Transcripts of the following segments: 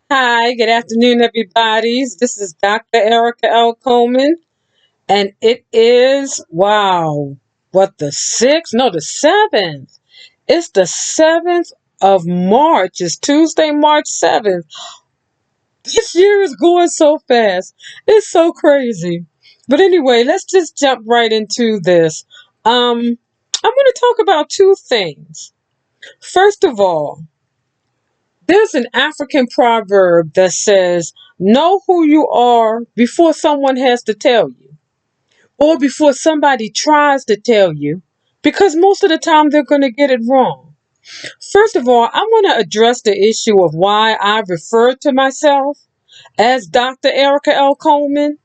Hi, good afternoon, everybody. This is Dr. Erica L. Coleman, and it is, wow, what, the 6th? No, the 7th. It's the 7th of March. It's Tuesday, March 7th. This year is going so fast. It's so crazy. But anyway, let's just jump right into this. I'm going to talk about two things. First of all, there's an African proverb that says, know who you are before someone has to tell you, or before somebody tries to tell you, because most of the time they're going to get it wrong. First of all, I want to address the issue of why I refer to myself as Dr. Erica L. Coleman,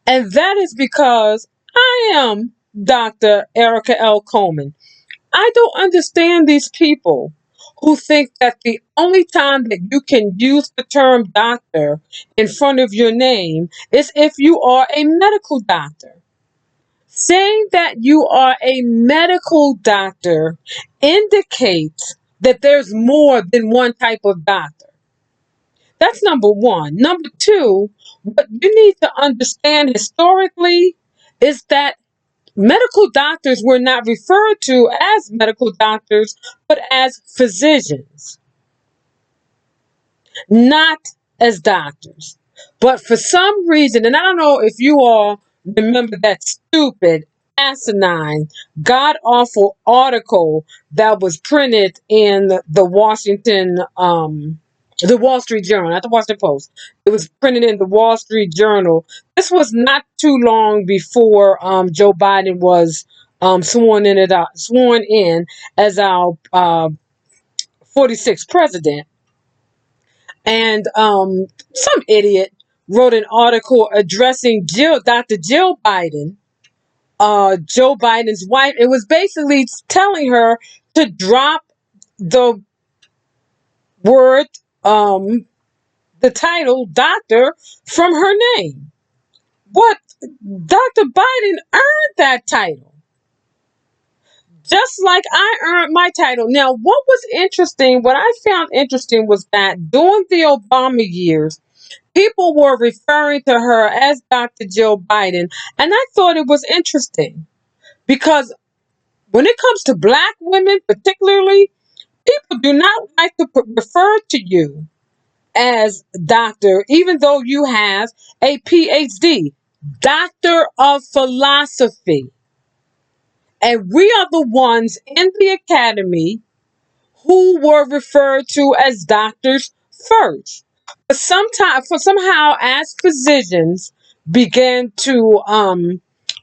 and that is because I am Dr. Erica L. Coleman. I don't understand these people who think that the only time that you can use the term doctor in front of your name is if you are a medical doctor. Saying that you are a medical doctor indicates that there's more than one type of doctor. That's number one. Number two, what you need to understand historically is that medical doctors were not referred to as medical doctors, but as physicians, not as doctors. But for some reason, and I don't know if you all remember that stupid, asinine, god awful article that was printed in the Wall Street Journal, not the Washington Post. It was printed in the Wall Street Journal. This was not too long before Joe Biden was sworn in as our 46th president. And some idiot wrote an article addressing Dr. Jill Biden, Joe Biden's wife. It was basically telling her to drop the word, the title doctor from her name. But Dr. Biden earned that title, just like I earned my title. Now, what I found interesting was that during the Obama years, people were referring to her as Dr. Jill Biden. And I thought it was interesting because when it comes to black women, particularly, people do not like to refer to you as doctor, even though you have a PhD, Doctor of Philosophy. And we are the ones in the academy who were referred to as doctors first. But somehow, as physicians began to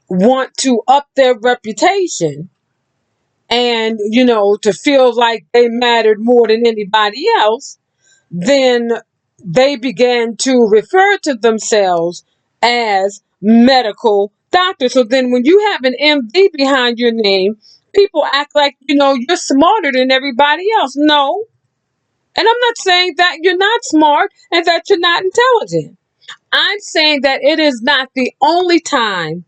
want to up their reputation and, to feel like they mattered more than anybody else, then they began to refer to themselves as medical doctors. So then when you have an MD behind your name, people act like, you're smarter than everybody else. No. And I'm not saying that you're not smart and that you're not intelligent. I'm saying that it is not the only time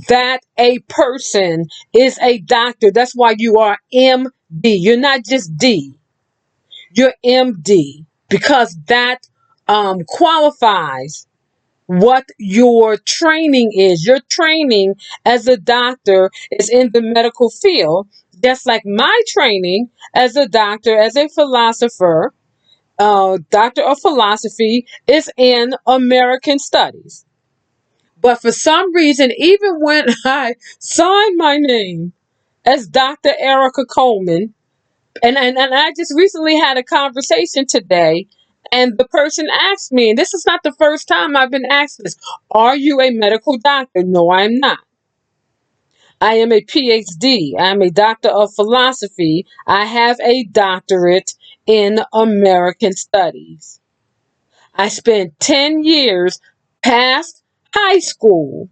that a person is a doctor. That's why you are MD. You're not just D. You're MD because that qualifies what your training is. Your training as a doctor is in the medical field, just like my training as a doctor, as a philosopher, doctor of philosophy, is in American studies. But for some reason, even when I signed my name as Dr. Erica Coleman, and I just recently had a conversation today, and the person asked me, and this is not the first time I've been asked this, are you a medical doctor? No, I'm not. I am a PhD. I'm a doctor of philosophy. I have a doctorate in American studies. I spent 10 years past high school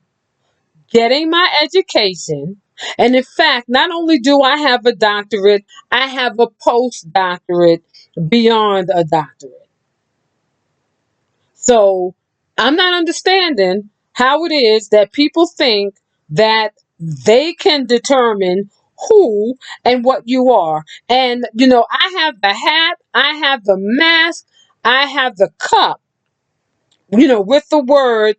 getting my education. And in fact, not only do I have a doctorate, I have a postdoctorate beyond a doctorate. So I'm not understanding how it is that people think that they can determine who and what you are. And, I have the hat, I have the mask, I have the cup, with the word,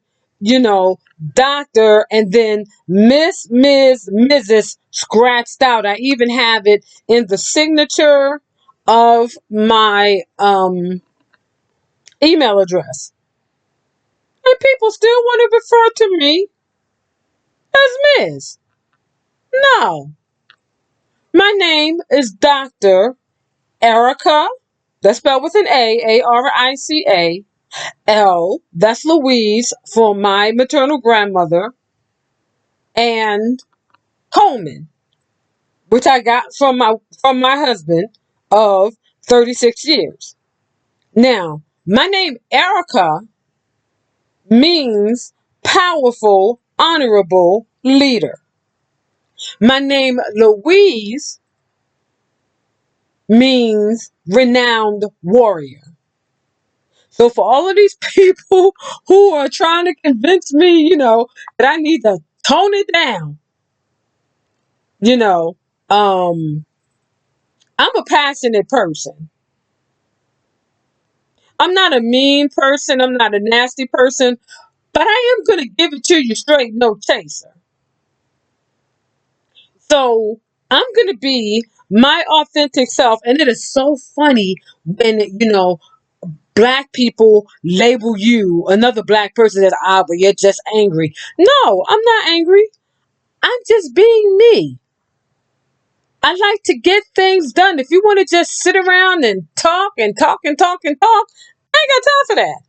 doctor, and then Miss, Ms., Mrs. scratched out. I even have it in the signature of my email address. And people still want to refer to me as Ms. No. My name is Dr. Erica. That's spelled with an A, Arica. L, that's Louise for my maternal grandmother, and Coleman, which I got from my husband of 36 years. Now, my name Erica means powerful, honorable leader. My name Louise means renowned warrior. So for all of these people who are trying to convince me, that I need to tone it down, you know, um, I'm a passionate person. I'm not a mean person. I'm not a nasty person, but I am going to give it to you straight, no chaser. So I'm going to be my authentic self. And it is so funny when, black people label you, another black person, that, but you're just angry. No, I'm not angry. I'm just being me. I like to get things done. If you want to just sit around and talk and talk and talk and talk, I ain't got time for that.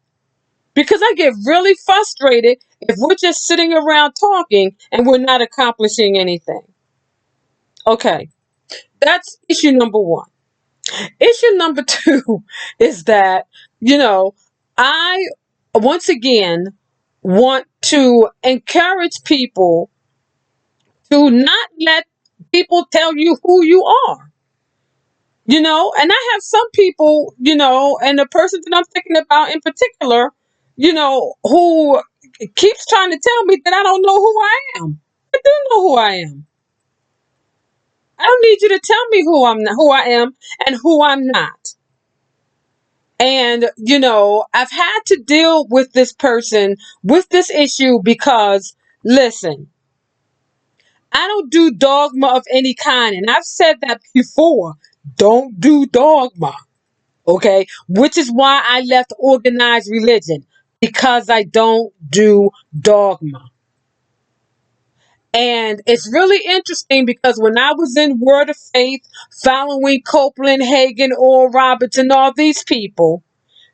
Because I get really frustrated if we're just sitting around talking and we're not accomplishing anything. Okay, that's issue number one. Issue number two is that, I once again want to encourage people to not let people tell you who you are. And I have some people, and the person that I'm thinking about in particular, who keeps trying to tell me that I don't know who I am. I do know who I am. I don't need you to tell me who I am and who I'm not. And, I've had to deal with this person, with this issue, because, listen, I don't do dogma of any kind. And I've said that before. Don't do dogma. Okay. Which is why I left organized religion, because I don't do dogma. And it's really interesting because when I was in Word of Faith, following Copeland, Hagen, Oral Roberts, and all these people,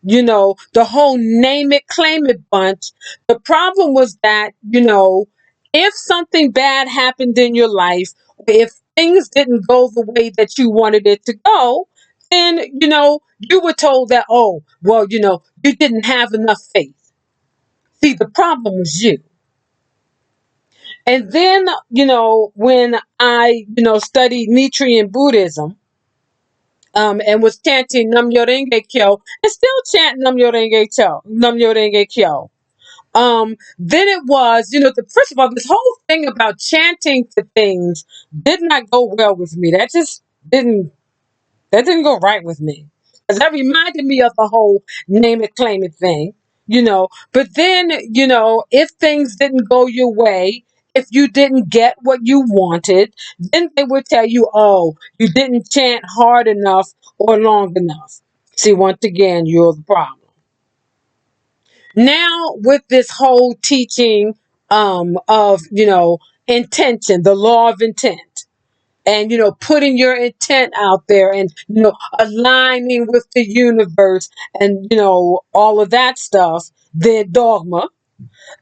the whole name it, claim it bunch. The problem was that, if something bad happened in your life, if things didn't go the way that you wanted it to go, then, you were told that, oh, well, you didn't have enough faith. See, the problem was you. And then, when I, studied Nichiren Buddhism, and was chanting Nam Myo Renge Kyo, and still chant Nam Myo Renge Kyo, Nam Myo Renge Kyo. Then it was, first of all, this whole thing about chanting to things did not go well with me. Didn't that didn't go right with me. Because that reminded me of the whole name it, claim it thing, But then, if things didn't go your way, if you didn't get what you wanted, then they would tell you, oh, you didn't chant hard enough or long enough. See, once again, you're the problem. Now, with this whole teaching of, intention, the law of intent, and putting your intent out there, and aligning with the universe, and all of that stuff, then dogma,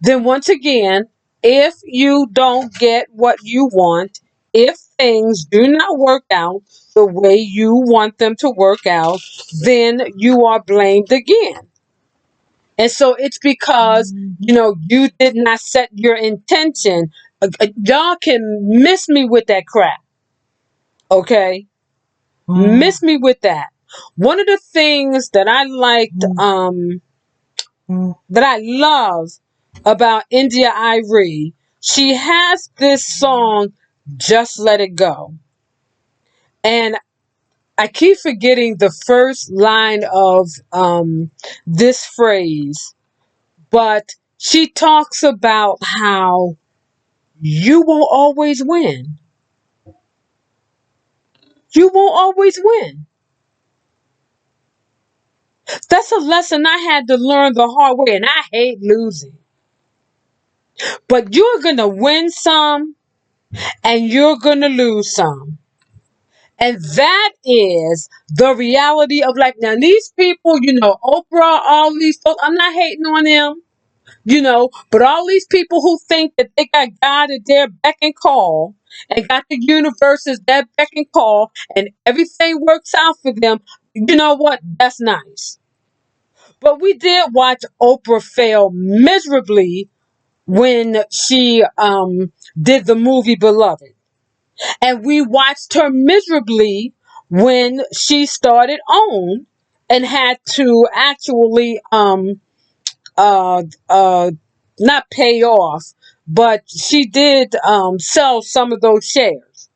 then once again, if you don't get what you want, if things do not work out the way you want them to work out, then you are blamed again. And so it's because, you did not set your intention. Y'all can miss me with that crap. Okay? Miss me with that. One of the things that I liked, that I love about India Arie, she has this song, Just Let It Go. And I keep forgetting the first line of this phrase, but she talks about how you won't always win. You won't always win. That's a lesson I had to learn the hard way, and I hate losing. But you're going to win some and you're going to lose some. And that is the reality of life. Now, these people, Oprah, all these folks, I'm not hating on them, but all these people who think that they got God at their beck and call and got the universe as their beck and call and everything works out for them, you know what? That's nice. But we did watch Oprah fail miserably when she did the movie Beloved. And we watched her miserably when she started OWN and had to actually uh uh not pay off, but she did sell some of those shares.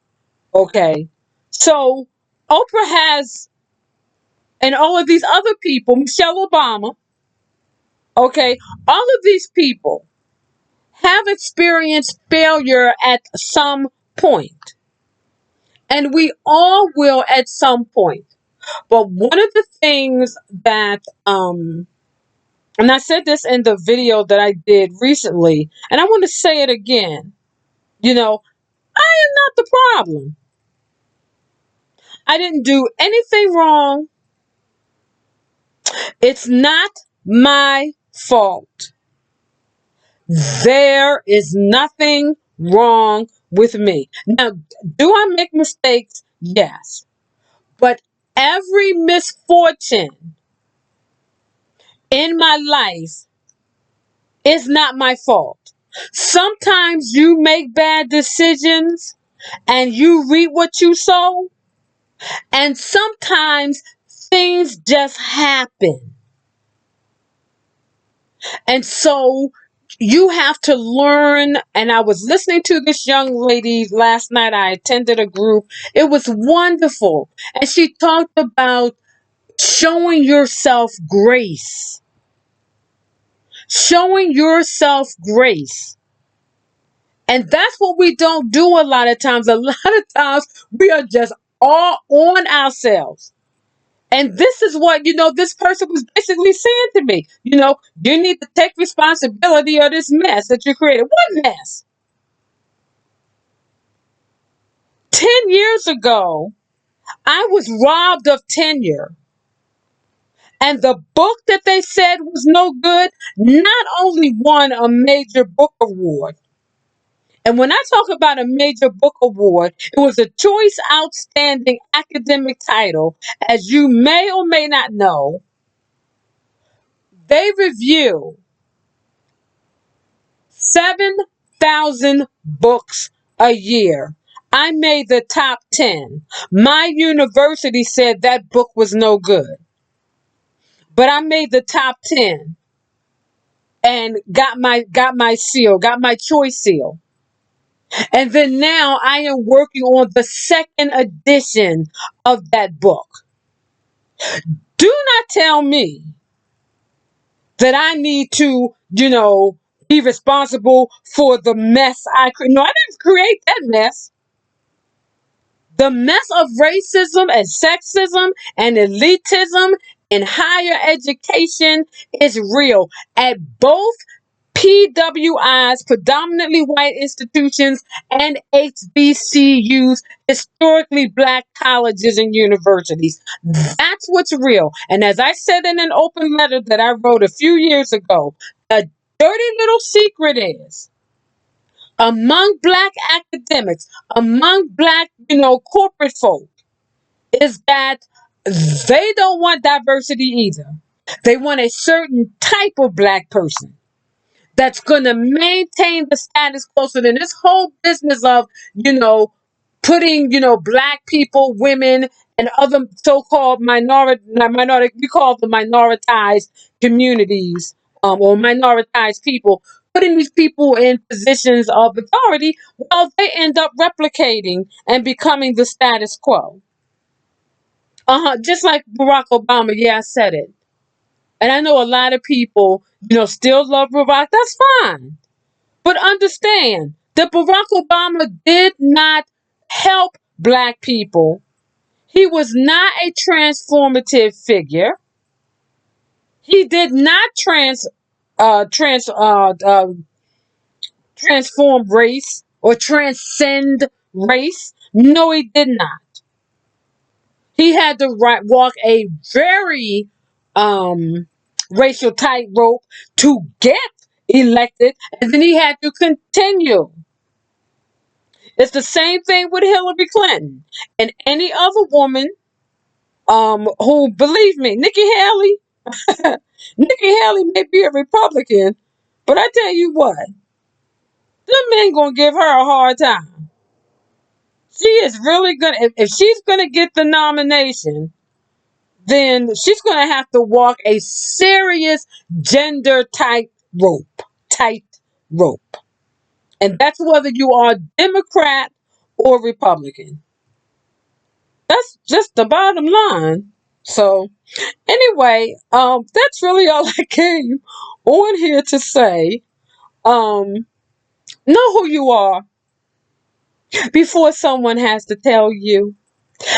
Okay. So Oprah has, and all of these other people, Michelle Obama, okay, all of these people have experienced failure at some point. And we all will at some point. But one of the things that, and I said this in the video that I did recently, and I want to say it again, I am not the problem. I didn't do anything wrong. It's not my fault. There is nothing wrong with me. Now, do I make mistakes? Yes. But every misfortune in my life is not my fault. Sometimes you make bad decisions and you reap what you sow, and sometimes things just happen. And so you have to learn. And I was listening to this young lady last night. I attended a group. It was wonderful. And she talked about showing yourself grace. Showing yourself grace. And that's what we don't do a lot of times. A lot of times we are just all on ourselves. And this is what, this person was basically saying to me. You need to take responsibility of this mess that you created. What mess? 10 years ago, I was robbed of tenure. And the book that they said was no good not only won a major book award. And when I talk about a major book award, it was a Choice Outstanding Academic Title. As you may or may not know, they review 7,000 books a year. I made the top 10. My university said that book was no good. But I made the top 10 and got my seal, got my choice seal. And then now I am working on the second edition of that book. Do not tell me that I need to, be responsible for the mess I created. No, I didn't create that mess. The mess of racism and sexism and elitism in higher education is real at both PWIs, predominantly white institutions, and HBCUs, historically black colleges and universities. That's what's real. And as I said in an open letter that I wrote a few years ago, the dirty little secret is among black academics, among black, corporate folk, is that they don't want diversity either. They want a certain type of black person that's going to maintain the status quo. So then this whole business of, putting, black people, women, and other so-called minority, we call them minoritized communities, or minoritized people, putting these people in positions of authority, well, they end up replicating and becoming the status quo. Just like Barack Obama. Yeah, I said it. And I know a lot of people, still love Barack. That's fine. But understand that Barack Obama did not help black people. He was not a transformative figure. He did not uh, trans, uh, uh, transform race or transcend race. No, he did not. He had to walk a very um, racial tightrope to get elected, and then he had to continue. It's the same thing with Hillary Clinton and any other woman who, believe me, Nikki Haley. Nikki Haley may be a Republican, but I tell you what, them men gonna give her a hard time. She is really gonna, if she's gonna get the nomination, then she's gonna have to walk a serious gender tight rope, and that's whether you are Democrat or Republican. That's just the bottom line. So anyway, that's really all I came on here to say. Um, know who you are before someone has to tell you.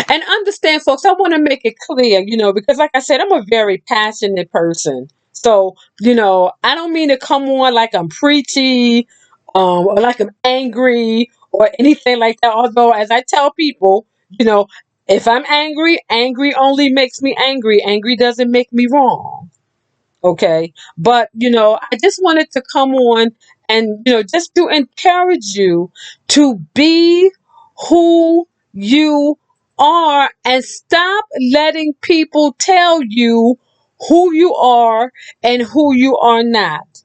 And understand, folks, I want to make it clear, because like I said, I'm a very passionate person. So, I don't mean to come on like I'm preachy, or like I'm angry or anything like that. Although, as I tell people, if I'm angry, angry only makes me angry. Angry doesn't make me wrong. Okay. But, I just wanted to come on and, just to encourage you to be who you are and stop letting people tell you who you are and who you are not.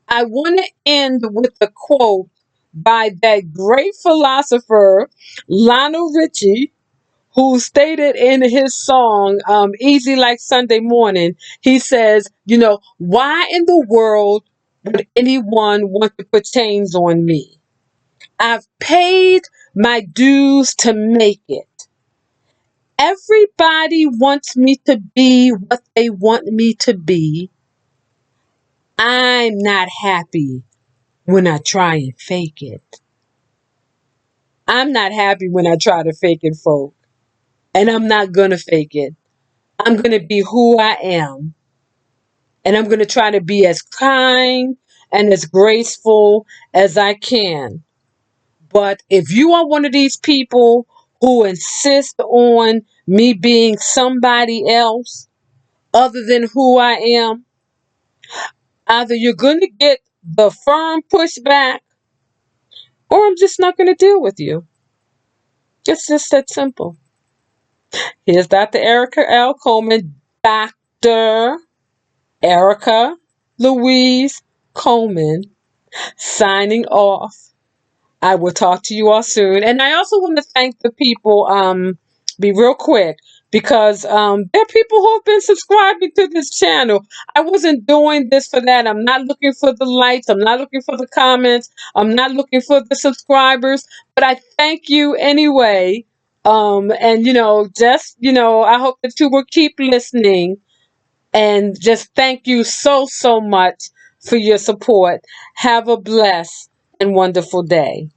I want to end with a quote by that great philosopher, Lionel Richie, who stated in his song, Easy Like Sunday Morning, he says, why in the world would anyone want to put chains on me? I've paid my dues to make it. Everybody wants me to be what they want me to be. I'm not happy when I try and fake it. I'm not happy when I try to fake it, folk. And I'm not going to fake it. I'm going to be who I am. And I'm going to try to be as kind and as graceful as I can. But if you are one of these people who insist on me being somebody else other than who I am, either you're going to get the firm pushback or I'm just not going to deal with you. It's just that simple. Here's Dr. Erica L. Coleman, Dr. Erica Louise Coleman, signing off. I will talk to you all soon. And I also want to thank the people, be real quick, because there are people who have been subscribing to this channel. I wasn't doing this for that. I'm not looking for the likes. I'm not looking for the comments. I'm not looking for the subscribers. But I thank you anyway. And, I hope that you will keep listening. And just thank you so, so much for your support. Have a blessed and wonderful day.